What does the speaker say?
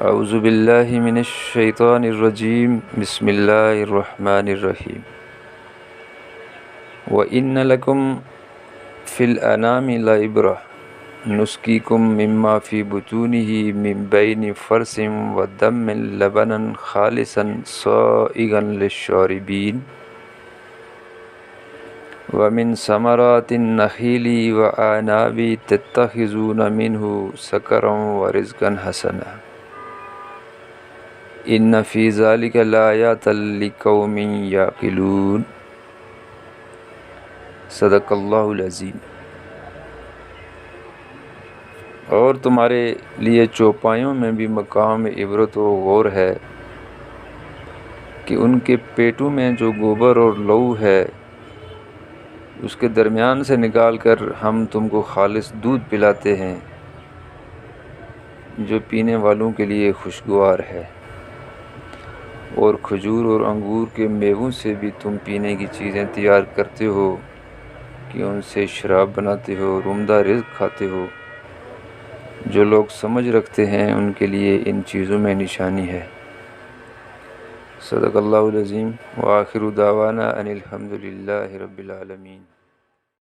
اعوذ باللہ من الشیطان الرجیم بسم اللہ الرحمن الرحیم وَإِنَّ لَكُمْ فِي الْأَنْعَامِ لَعِبْرَةً نُسْقِيكُم مِّمَّا فِي بُطُونِهِ مِن بَيْنِ فَرْثٍ وَدَمٍ لَبَنًا خَالِصًا سَائِغًا لِلشَّارِبِينَ وَمِن ثَمَرَاتِ النَّخِيلِ وَالْأَعْنَابِ تَتَّخِذُونَ مِنْهُ سَكَرًا وَرِزْقًا حَسَنًا إِنَّ فِي ذَلِكَ لَآيَاتٍ لِقَوْمٍ يَعْقِلُونَ۔ صدق اللہ العظیم۔ اور تمہارے لیے چوپایوں میں بھی مقام عبرت و غور ہے کہ ان کے پیٹوں میں جو گوبر اور لہو ہے اس کے درمیان سے نکال کر ہم تم کو خالص دودھ پلاتے ہیں جو پینے والوں کے لیے خوشگوار ہے، اور کھجور اور انگور کے میووں سے بھی تم پینے کی چیزیں تیار کرتے ہو کہ ان سے شراب بناتے ہو اور عمدہ رزق کھاتے ہو۔ جو لوگ سمجھ رکھتے ہیں ان کے لیے ان چیزوں میں نشانی ہے۔ صدق اللہ العظیم۔ وآخر دعوانا ان الحمد للہ رب العالمین۔